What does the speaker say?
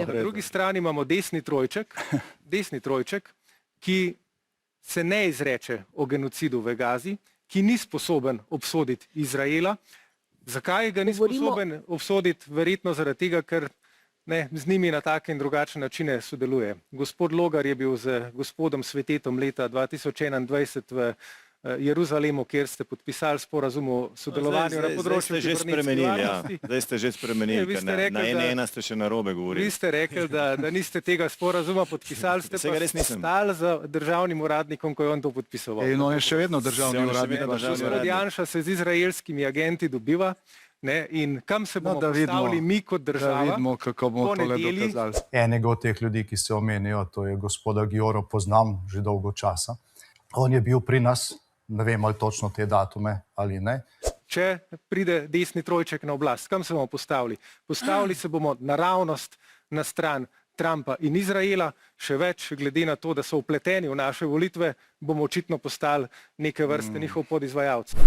Na drugi strani imamo desni trojček, ki se ne izreče o genocidu v Gazi, ki ni sposoben obsoditi Izraela. Zakaj ga ni sposoben obsoditi? Verjetno zaradi tega, ker z njimi na take in drugačne načine sodeluje. Gospod Logar je bil z gospodom Svetetom leta 2021 v Jeruzalemu, kjer ste podpisali sporazum o sodelovanju na področju kibernetske varnosti. Zdaj ste že spremenili, na ena ste še narobe govorili. Vi ste rekli, da niste tega sporazuma podpisali, ste pa stali za državnim uradnikom, ko je on to podpisoval. No, je še vedno državni uradnik. Gospod Janša se z izraelskimi agenti dobiva. In kam se bomo postavili mi kot država? Da vidimo, kako bomo tole dokazali. Enega od teh ljudi, ki se omenijo, to je gospoda Gioro, poznam že dolgo časa. On je bil pri nas, ne vem ali točno te datume ali ne. Če pride desni trojček na oblast, kam se bomo postavili? Postavili se bomo naravnost na stran Trumpa in Izraela, še več, glede na to, da so vpleteni v naše volitve, bomo očitno postali neke vrste njihov podizvajalec.